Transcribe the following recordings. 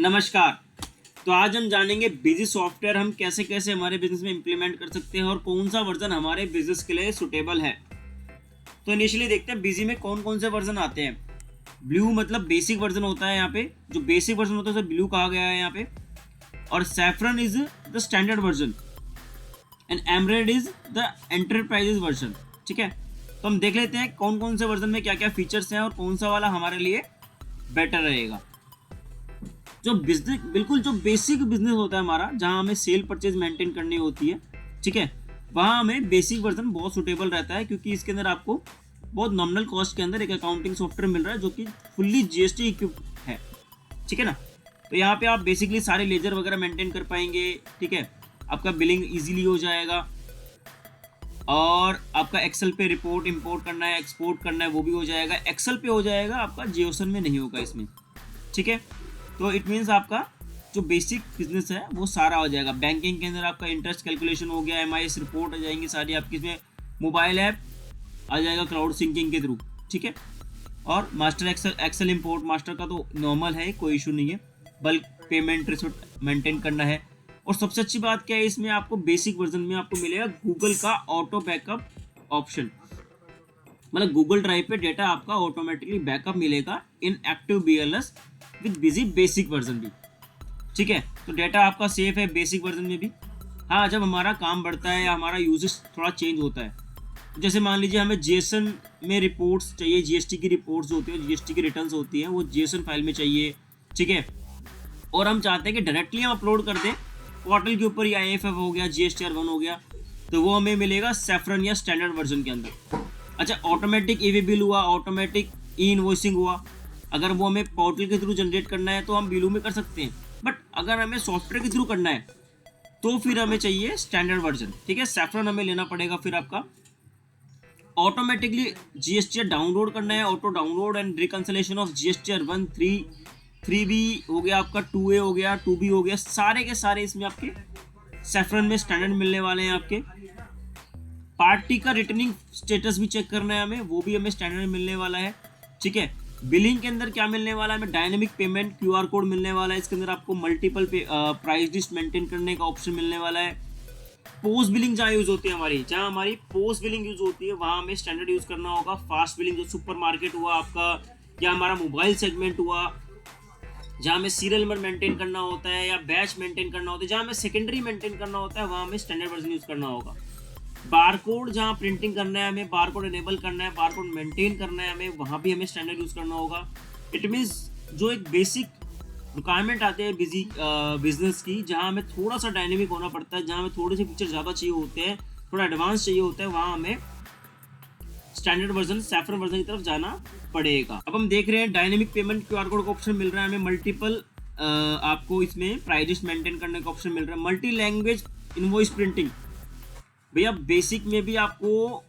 नमस्कार। तो आज हम जानेंगे बिजी सॉफ्टवेयर हम कैसे कैसे हमारे बिजनेस में इम्प्लीमेंट कर सकते हैं और कौन सा वर्जन हमारे बिजनेस के लिए सुटेबल है। तो इनिशियली देखते हैं बिजी में कौन कौन से वर्जन आते हैं। ब्लू मतलब बेसिक वर्जन होता है, यहाँ पे जो बेसिक वर्जन होता है उसे ब्लू कहा गया है यहाँ पे। और saffron is the standard version and एमरेड is the enterprises version. ठीक है, तो हम देख लेते हैं कौन कौन से वर्जन में क्या क्या फीचर्स हैं और कौन सा वाला हमारे लिए बेटर रहेगा। जो बिजनेस बिल्कुल जो बेसिक बिजनेस होता है हमारा, जहाँ हमें सेल परचेज मेंटेन करनी होती है, ठीक है, वहाँ हमें बेसिक वर्जन बहुत सुटेबल रहता है, क्योंकि इसके अंदर आपको बहुत नॉमिनल कॉस्ट के अंदर एक अकाउंटिंग सॉफ्टवेयर मिल रहा है जो कि फुल्ली जीएसटी इक्विप्ड है। ठीक है ना, तो यहाँ पे आप बेसिकली सारे लेजर वगैरह मेंटेन कर पाएंगे। ठीक है, आपका बिलिंग इजीली हो जाएगा और आपका एक्सेल पे रिपोर्ट इंपोर्ट करना है, एक्सपोर्ट करना है, वो भी हो जाएगा। एक्सेल पे हो जाएगा, आपका जियोसन में नहीं होगा इसमें। ठीक है, तो इट मीन्स आपका जो बेसिक बिजनेस है वो सारा हो जाएगा। बैंकिंग के अंदर आपका इंटरेस्ट कैलकुलेशन हो गया, एमआईएस रिपोर्ट आ जाएंगी सारी आपकी, इसमें मोबाइल ऐप आ जाएगा क्लाउड सिंकिंग के थ्रू। ठीक है, और मास्टर एक्सेल इंपोर्ट मास्टर का तो नॉर्मल है, कोई इशू नहीं है। बल्क पेमेंट रिसिप्ट मेंटेन करना है। और सबसे अच्छी बात क्या है, इसमें आपको बेसिक वर्जन में आपको मिलेगा गूगल का ऑटो बैकअप ऑप्शन। मतलब गूगल ड्राइव पे डेटा आपका ऑटोमेटिकली बैकअप मिलेगा इन active BLS with busy basic version भी। ठीक है, तो डेटा आपका सेफ है बेसिक वर्जन में भी। हाँ, जब हमारा काम बढ़ता है या हमारा यूजेस थोड़ा चेंज होता है, जैसे मान लीजिए हमें जेसन में रिपोर्ट्स चाहिए, जीएसटी की रिपोर्ट्स होती है, जीएसटी की रिटर्न्स होती हैं, वो जेसन फाइल में चाहिए। ठीक है, और हम चाहते हैं कि डायरेक्टली हम अपलोड कर दें पोर्टल के ऊपर, या आईएफएफ हो गया, जीएसटीआर1 हो गया, तो वो हमें मिलेगा सैफरन या स्टैंडर्ड वर्जन के अंदर। अच्छा, ऑटोमेटिक ईवी बिल हुआ, ऑटोमेटिक ई इनवॉइसिंग हुआ, अगर वो हमें पोर्टल के थ्रू जनरेट करना है तो हम ब्लू में कर सकते हैं, बट अगर हमें सॉफ्टवेयर के थ्रू करना है तो फिर हमें चाहिए स्टैंडर्ड वर्जन। ठीक है, सैफरन हमें लेना पड़ेगा। फिर आपका ऑटोमेटिकली जीएसटीआर डाउनलोड करना है, auto download and reconciliation of GSTR one 3B हो गया, आपका 2A हो गया, 2B हो गया, सारे के सारे इसमें आपके सैफरन में स्टैंडर्ड मिलने वाले हैं। आपके पार्टी का रिटर्निंग स्टेटस भी चेक करना है हमें, वो भी हमें स्टैंडर्ड मिलने वाला है। ठीक है, बिलिंग के अंदर क्या मिलने वाला है हमें, डायनेमिक पेमेंट क्यूआर कोड मिलने वाला है। इसके अंदर आपको मल्टीपल प्राइस लिस्ट मेंटेन करने का ऑप्शन मिलने वाला है। पोस्ट बिलिंग जहाँ यूज होती है हमारी, जहाँ हमारी पोस्ट बिलिंग यूज होती है वहाँ हमें स्टैंडर्ड यूज करना होगा। फास्ट बिलिंग जो सुपर मार्केट हुआ आपका, या हमारा मोबाइल सेगमेंट हुआ, जहाँ हमें सीरियल नंबर मेंटेन करना होता है या बैच मेंटेन करना होता है, जहाँ हमें सेकेंडरी मेंटेन करना होता है, वहाँ हमें स्टैंडर्ड वर्जन यूज करना होगा। बारकोड जहाँ प्रिंटिंग करना है हमें, बारकोड इनेबल करना है, बारकोड मेंटेन करना है हमें, वहाँ भी हमें स्टैंडर्ड यूज करना होगा। इट मीन्स जो एक बेसिक रिक्वायरमेंट आते हैं बिजी बिजनेस की, जहाँ हमें थोड़ा सा डायनेमिक होना पड़ता है, जहाँ हमें थोड़े से फीचर ज़्यादा चाहिए होते हैं, थोड़ा एडवांस चाहिए होता है, वहाँ हमें स्टैंडर्ड वर्जन सैफरन वर्जन की तरफ जाना पड़ेगा। अब हम देख रहे हैं डायनेमिक पेमेंट क्यूआर कोड का ऑप्शन मिल रहा है हमें, मल्टीपल आपको इसमें प्राइस मेंटेन करने का ऑप्शन मिल रहा है, मल्टी लैंग्वेज इनवॉइस प्रिंटिंग। भैया बेसिक में भी आपको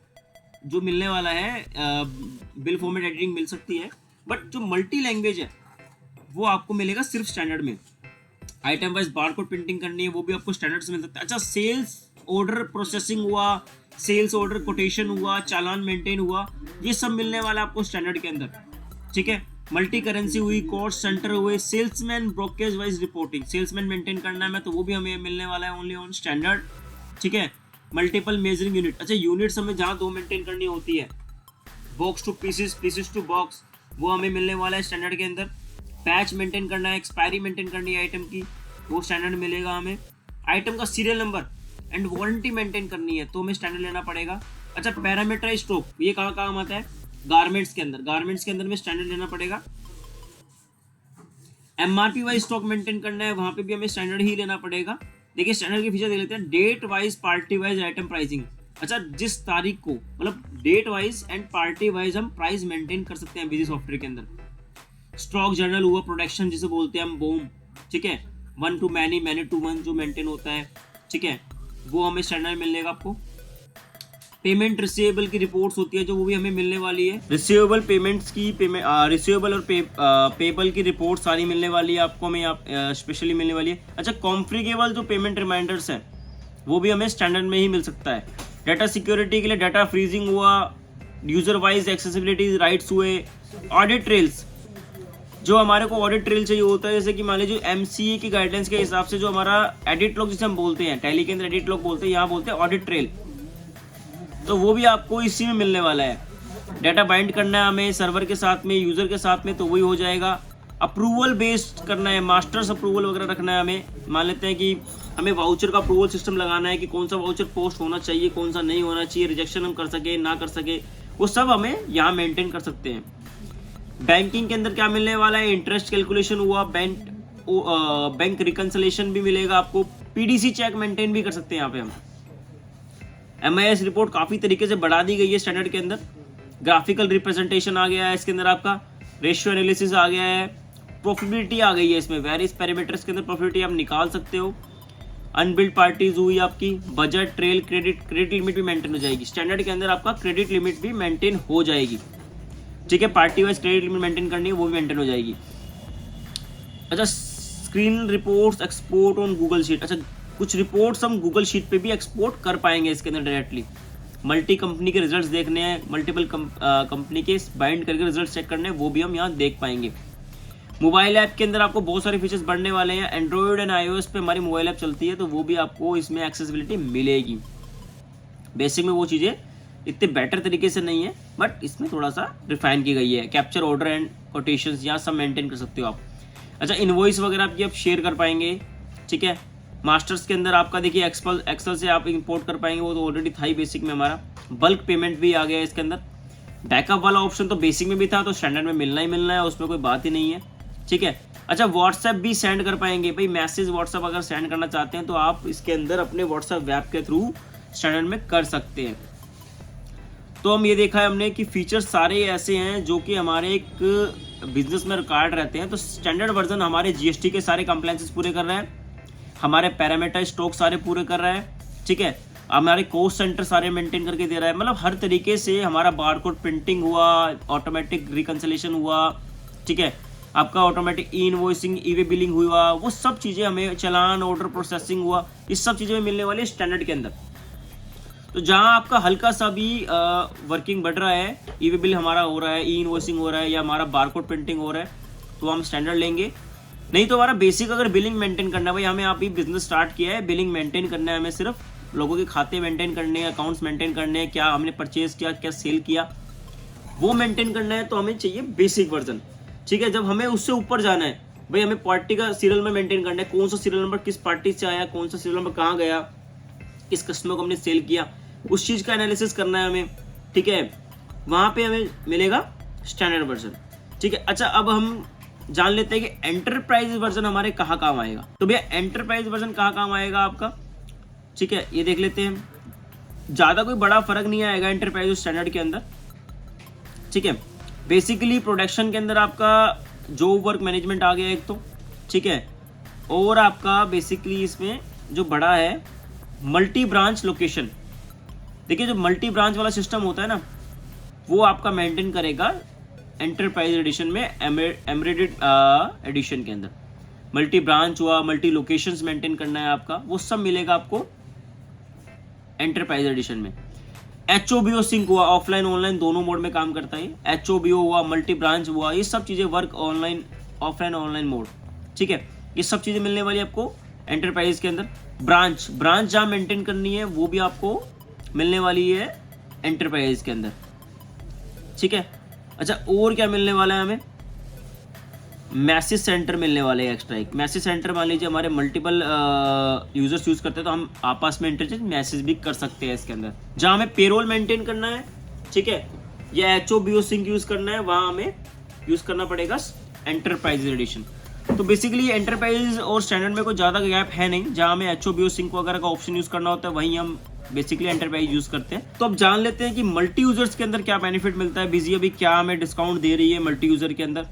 जो मिलने वाला है बिल फॉर्मेट एडिटिंग मिल सकती है, बट जो मल्टी लैंग्वेज है वो आपको मिलेगा सिर्फ स्टैंडर्ड में। आइटम वाइज बारकोड प्रिंटिंग करनी है, वो भी आपको स्टैंडर्ड से मिल सकता है। अच्छा, सेल्स ऑर्डर प्रोसेसिंग हुआ, सेल्स ऑर्डर कोटेशन हुआ, चालान मेंटेन हुआ, ये सब मिलने वाला आपको स्टैंडर्ड के अंदर। ठीक है, मल्टी करेंसी हुई, कॉस्ट सेंटर हुए, salesman brokerage wise reporting, salesman maintain करना है तो वो भी हमें मिलने वाला है ओनली ऑन स्टैंडर्ड। ठीक है, मल्टीपल मेजरिंग यूनिट, अच्छा यूनिट्स हमें जहाँ दो मेंटेन करनी होती है, box to pieces, pieces to box, वो हमें मिलने वाला है स्टैंडर्ड के अंदर। बैच मेंटेन करना है, एक्सपायरी मेंटेन करनी है आइटम की, वो स्टैंडर्ड मिलेगा हमें। आइटम का serial number and warranty maintain करनी है तो हमें स्टैंडर्ड लेना पड़ेगा। अच्छा, पैरामीटराइज स्टॉक, ये कहाँ काम आता है, गारमेंट्स के अंदर, गारमेंट्स के अंदर में स्टैंडर्ड लेना पड़ेगा। एमआरपी वाइज स्टॉक मेंटेन करना है, वहाँ पे भी हमें स्टैंडर्ड ही लेना पड़ेगा। देखिए स्टैंडर्ड के फीचर देख लेते हैं, date wise party wise item pricing. अच्छा, जिस तारीख को मतलब date wise and party wise हम प्राइस मेंटेन कर सकते हैं बिजी सॉफ्टवेयर के अंदर। स्टॉक जर्नल हुआ, प्रोडक्शन जिसे बोलते हैं हम, बूम। ठीक है, one to many, many to one जो मेंटेन होता है, ठीक है, वो हमें स्टैंडर्ड मिलेगा आपको। पेमेंट रिसीवेबल की रिपोर्ट्स होती है जो, वो भी हमें मिलने वाली है। रिसीवेबल पेमेंट्स की रिसीवेबल और पेबल की रिपोर्ट सारी मिलने वाली है आपको, हमें स्पेशली मिलने वाली है। अच्छा, कॉन्फ्रिगेबल जो पेमेंट रिमाइंडर्स है वो भी हमें स्टैंडर्ड में ही मिल सकता है। डाटा सिक्योरिटी के लिए डाटा फ्रीजिंग हुआ, यूजर वाइज एक्सेसिबिलिटी राइट्स हुए, ऑडिट ट्रेल्स जो हमारे को ऑडिट ट्रेल चाहिए होता है, जैसे कि मान लीजिए MCA की गाइडलाइंस के हिसाब से जो हमारा एडिट लॉग जिसे हम बोलते हैं, टैली के अंदर एडिट लॉग बोलते हैं, यहाँ बोलते हैं ऑडिट ट्रेल, तो वो भी आपको इसी में मिलने वाला है। डाटा बाइंड करना है हमें सर्वर के साथ में, यूजर के साथ में, तो वही हो जाएगा। अप्रूवल बेस्ड करना है, मास्टर्स अप्रूवल वगैरह रखना है हमें। मान लेते हैं कि हमें वाउचर का अप्रूवल सिस्टम लगाना है कि कौन सा वाउचर पोस्ट होना चाहिए, कौन सा नहीं होना चाहिए, रिजेक्शन हम कर सके ना कर सके, वो सब हमें यहाँ मेंटेन कर सकते हैं। बैंकिंग के अंदर क्या मिलने वाला है, इंटरेस्ट कैलकुलेशन हुआ, बैंक रिकंसिलेशन भी मिलेगा आपको, PDC चेक मेंटेन भी कर सकते हैं यहाँ पे हम। MIS रिपोर्ट काफी तरीके से बढ़ा दी गई है स्टैंडर्ड के अंदर। ग्राफिकल रिप्रेजेंटेशन आ गया है इसके अंदर, आपका रेशियो एनालिसिस आ गया है, प्रॉफिटेबिलिटी आ गई है इसमें, वेरियस पैरामीटर्स के अंदर प्रॉफिटेबिलिटी आप निकाल सकते हो। अनबिल्ड पार्टीज हुई आपकी, बजट, ट्रेल, क्रेडिट लिमिट भी मेंटेन हो जाएगी स्टैंडर्ड के अंदर, आपका क्रेडिट लिमिट भी मेंटेन हो जाएगी। ठीक है, party wise credit limit maintain करनी है, वो भी मेंटेन हो जाएगी। अच्छा, screen reports export on Google sheet. अच्छा, कुछ रिपोर्ट्स हम गूगल शीट पे भी एक्सपोर्ट कर पाएंगे इसके अंदर डायरेक्टली। मल्टी कंपनी के रिजल्ट्स देखने हैं, मल्टीपल कंपनी के बाइंड करके रिजल्ट्स चेक करने हैं, वो भी हम यहाँ देख पाएंगे। मोबाइल ऐप के अंदर आपको बहुत सारे फीचर्स बढ़ने वाले हैं। एंड्रॉयड एंड iOS पे हमारी मोबाइल ऐप चलती है, तो वो भी आपको इसमें एक्सेसिबिलिटी मिलेगी। बेसिक में वो चीज़ें इतने बेटर तरीके से नहीं है, बट इसमें थोड़ा सा रिफाइन की गई है। कैप्चर ऑर्डर एंड कोटेशंस यहाँ सब मेंटेन कर सकते हो आप। अच्छा, इनवॉइस वगैरह आपकी आप शेयर कर पाएंगे। ठीक है, मास्टर्स के अंदर आपका देखिए एक्सेल से आप इंपोर्ट कर पाएंगे, वो तो ऑलरेडी था ही बेसिक में हमारा। बल्क पेमेंट भी आ गया है इसके अंदर। बैकअप वाला ऑप्शन तो बेसिक में भी था, तो स्टैंडर्ड में मिलना ही मिलना है, उसमें कोई बात ही नहीं है। ठीक है, अच्छा, व्हाट्सएप भी सेंड कर पाएंगे भाई, मैसेज व्हाट्सएप अगर सेंड करना चाहते हैं तो आप इसके अंदर अपने व्हाट्सएप वेब के थ्रू स्टैंडर्ड में कर सकते हैं। तो हम ये देखा है हमने कि फीचर्स सारे ऐसे हैं जो कि हमारे एक बिजनेस में रिकॉर्ड रहते हैं। तो स्टैंडर्ड वर्जन हमारे GST के सारे कंप्लायंसेस पूरे कर रहा है, हमारे पैरामीटर स्टॉक सारे पूरे कर रहा है। ठीक है, हमारे कॉस्ट सेंटर सारे मेंटेन करके दे रहा है, मतलब हर तरीके से हमारा बारकोड प्रिंटिंग हुआ, ऑटोमेटिक रिकंसिलेशन हुआ। ठीक है, आपका ऑटोमेटिक ई इनवॉइसिंग, ई वे बिलिंग हुआ, वो सब चीज़ें हमें, चलान ऑर्डर प्रोसेसिंग हुआ, इस सब चीज़ें मिलने वाली है स्टैंडर्ड के अंदर। तो जहाँ आपका हल्का सा भी वर्किंग बढ़ रहा है, ई वे बिल हमारा हो रहा है, ई इनवॉइसिंग हो रहा है, या हमारा बारकोड प्रिंटिंग हो रहा है, तो हम स्टैंडर्ड लेंगे। नहीं तो हमारा बेसिक अगर बिलिंग मेंटेन करना है, भाई हमें आप ही बिजनेस स्टार्ट किया है, बिलिंग मेंटेन करना है, हमें सिर्फ लोगों के खाते मेंटेन करने हैं, अकाउंट्स मेंटेन करने हैं, क्या हमने परचेज किया, क्या सेल किया, वो मेंटेन करना है, तो हमें चाहिए बेसिक वर्जन। ठीक है, जब हमें उससे ऊपर जाना है, भाई हमें पार्टी का सीरियल नंबर मेंटेन करना है, कौन सा सीरियल नंबर किस पार्टी से आया, कौन सा सीरियल नंबर कहाँ गया, किस कस्टमर को हमने सेल किया, उस चीज़ का एनालिसिस करना है हमें। ठीक है, वहाँ पे हमें मिलेगा स्टैंडर्ड वर्जन। ठीक है, अच्छा, अब हम जान लेते हैं कि एंटरप्राइज वर्जन हमारे कहाँ काम आएगा। तो भैया एंटरप्राइज वर्जन कहाँ काम आएगा आपका, ठीक है, ये देख लेते हैं। ज़्यादा कोई बड़ा फर्क नहीं आएगा एंटरप्राइज और स्टैंडर्ड के अंदर। ठीक है, बेसिकली प्रोडक्शन के अंदर आपका जॉब वर्क मैनेजमेंट आ गया एक तो। ठीक है, और आपका बेसिकली इसमें जो बड़ा है मल्टी ब्रांच लोकेशन। देखिए, जो मल्टी ब्रांच वाला सिस्टम होता है ना, वो आपका मेंटेन करेगा एंटरप्राइज एडिशन में, एम्बेडेड एडिशन के अंदर। मल्टी ब्रांच हुआ, मल्टी लोकेशंस मेंटेन करना है आपका, वो सब मिलेगा आपको एंटरप्राइज एडिशन में। HOBO सिंक हुआ, ऑफलाइन ऑनलाइन दोनों मोड में काम करता है। HOBO हुआ, मल्टी ब्रांच हुआ, ये सब चीज़ें work online, offline online mode. ठीक है, ये सब चीज़ें मिलने वाली आपको एंटरप्राइज के अंदर। ब्रांच जहाँ मेंटेन करनी है वो भी आपको मिलने वाली है एंटरप्राइज के अंदर। ठीक है, अच्छा, और क्या मिलने वाला है हमें, मैसेज सेंटर मिलने वाले हैं एक्स्ट्रा। एक मैसेज सेंटर, मान लीजिए हमारे मल्टीपल यूजर्स यूज़ करते हैं, तो हम आपस में इंटरचेंज मैसेज भी कर सकते हैं इसके अंदर। जहाँ हमें पेरोल मेंटेन करना है, ठीक है, या HOBO सिंक यूज़ करना है, वहाँ हमें यूज़ करना पड़ेगा एंटरप्राइज एडिशन। तो बेसिकली एंटरप्राइज और स्टैंडर्ड में कोई ज़्यादा गैप है नहीं। जहाँ हमें HOBO सिंक वगैरह का ऑप्शन यूज़ करना होता है, वहीं हम बेसिकली एंटरप्राइज यूज़ करते हैं। तो अब जान लेते हैं कि मल्टी यूजर्स के अंदर क्या बेनिफिट मिलता है। बिजी अभी क्या हमें डिस्काउंट दे रही है मल्टी यूजर के अंदर।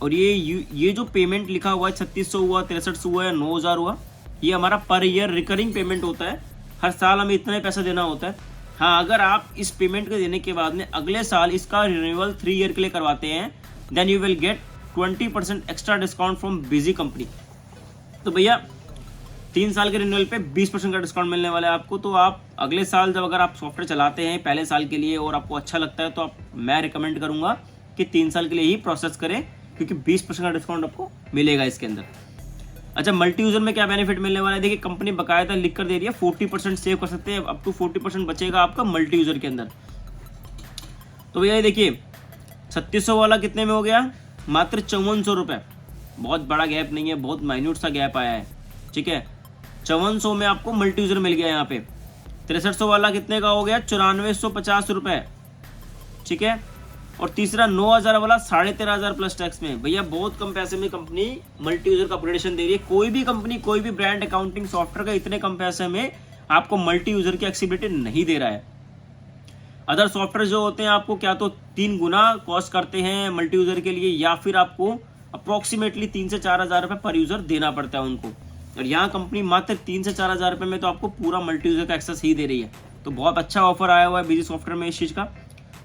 और ये जो पेमेंट लिखा हुआ है 3600 हुआ, 6300 हुआ या 9000 हुआ, ये हमारा पर ईयर रिकरिंग पेमेंट होता है। हर साल हमें इतना ही पैसा देना होता है। हाँ, अगर आप इस पेमेंट के देने के बाद में अगले साल इसका रिन्यूअल 3 ईयर के लिए करवाते हैं, then you will get 20% extra discount from Busy company. तो भैया 3 साल के रिन्यूअल पे 20% का डिस्काउंट मिलने वाला है आपको। तो आप अगले साल जब अगर आप सॉफ्टवेयर चलाते हैं पहले साल के लिए और आपको अच्छा लगता है, तो मैं रिकमेंड करूंगा कि 3 साल के लिए ही प्रोसेस करें, क्योंकि 20% का डिस्काउंट आपको मिलेगा इसके अंदर। अच्छा, मल्टी यूजर में क्या बेनिफिट मिलने वाला है, देखिए कंपनी बकायदा लिख कर दे रही है 40% सेव कर सकते हैं, अप टू 40% बचेगा आपका मल्टी यूजर के अंदर। तो भैया ये देखिए 3600 वाला कितने में हो गया, मात्र 5400 रुपये। बहुत बड़ा गैप नहीं है, बहुत माइन्यूट सा गैप आया है, ठीक है। 5400 में आपको मल्टी यूजर मिल गया यहाँ पे। 6300 वाला कितने का हो गया, 9450 रुपये, ठीक है। और तीसरा 9000 वाला 13500 प्लस टैक्स में। भैया बहुत कम पैसे में कंपनी मल्टी यूजर का अपग्रेडेशन दे रही है। कोई भी कंपनी, कोई भी ब्रांड अकाउंटिंग सॉफ्टवेयर का इतने कम पैसे में आपको मल्टी यूजर की एक्सेसिबिलिटी नहीं दे रहा है। अदर सॉफ्टवेयर जो होते हैं आपको क्या तो 3 गुना कॉस्ट करते हैं मल्टी यूजर के लिए, या फिर आपको अप्रोक्सीमेटली 3 से 4000 रुपये पर यूजर देना पड़ता है उनको। और यहाँ कंपनी मात्र 3 से 4000 रुपये में तो आपको पूरा मल्टी यूजर का एक्सेस ही दे रही है। तो बहुत अच्छा ऑफर आया हुआ है बिजी सॉफ्टवेयर में इस चीज़ का,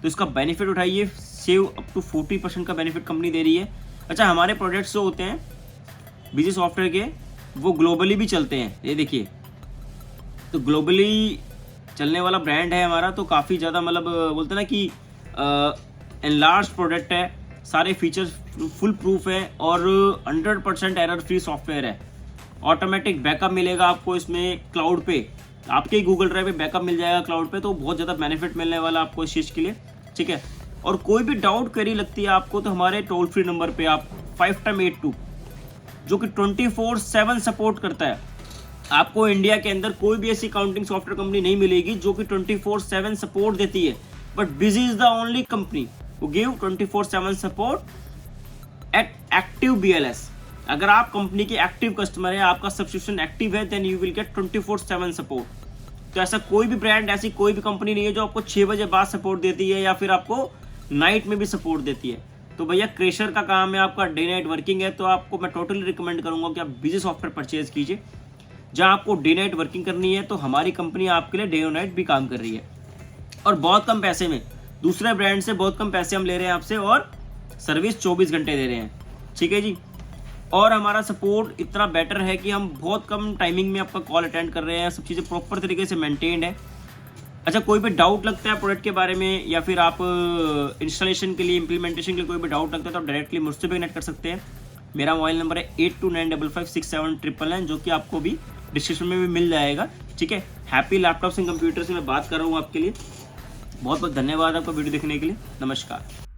तो इसका बेनिफिट उठाइए। सेव अप टू 40% का बेनिफिट कंपनी दे रही है। अच्छा, हमारे प्रोडक्ट्स जो होते हैं बिजी सॉफ्टवेयर के, वो ग्लोबली भी चलते हैं। ये देखिए, तो ग्लोबली चलने वाला ब्रांड है हमारा, तो काफ़ी ज़्यादा मतलब बोलते हैं ना कि एनलार्ज प्रोडक्ट है, सारे फीचर्स फुल प्रूफ है और 100% एरर फ्री सॉफ्टवेयर है। ऑटोमेटिक बैकअप मिलेगा आपको इसमें क्लाउड पे, आपके ही गूगल ड्राइव पे बैकअप मिल जाएगा क्लाउड पे, तो बहुत ज़्यादा बेनिफिट मिलने वाला आपको इस चीज़ के लिए, ठीक है। और कोई भी डाउट क्वेरी लगती है आपको तो हमारे टोल फ्री नंबर पे आप 5x82 जो कि 24/7 सपोर्ट करता है। आपको इंडिया के अंदर कोई भी ऐसी अकाउंटिंग सॉफ्टवेयर कंपनी नहीं मिलेगी जो कि 24/7 सपोर्ट देती है, but Busy is the only company who give 24/7 support at active BLS। अगर आप कंपनी के एक्टिव कस्टमर है, आपका सब्सक्रिप्शन एक्टिव है, then you will get 24/7 support. तो ऐसा कोई भी ब्रांड, ऐसी कोई भी कंपनी नहीं है जो आपको 6 बजे बाद सपोर्ट देती है या फिर आपको नाइट में भी सपोर्ट देती है। तो भैया क्रेशर का काम है, आपका डे नाइट वर्किंग है, तो आपको मैं टोटली रिकमेंड करूंगा कि आप बिजी सॉफ्टवेयर परचेज कीजिए। जहां आपको डे नाइट वर्किंग करनी है तो हमारी कंपनी आपके लिए डे और नाइट भी काम कर रही है, और बहुत कम पैसे में। दूसरे ब्रांड से बहुत कम पैसे हम ले रहे हैं आपसे, और सर्विस 24 घंटे दे रहे हैं, ठीक है जी। और हमारा सपोर्ट इतना बेटर है कि हम बहुत कम टाइमिंग में आपका कॉल अटेंड कर रहे हैं, सब चीज़ें प्रॉपर तरीके से मेंटेन्ड है। अच्छा, कोई भी डाउट लगता है प्रोडक्ट के बारे में, या फिर आप इंस्टॉलेशन के लिए, इम्प्लीमेंटेशन के लिए कोई भी डाउट लगता है, तो आप डायरेक्टली मुझसे भी कनेक्ट कर सकते हैं। मेरा मोबाइल नंबर है 8295567999, जो कि आपको भी डिस्क्रिप्शन में भी मिल जाएगा, ठीक है। हैप्पी लैपटॉप्स एंड कंप्यूटर से मैं बात कर रहा हूँ आपके लिए। बहुत बहुत धन्यवाद आपका वीडियो देखने के लिए। नमस्कार।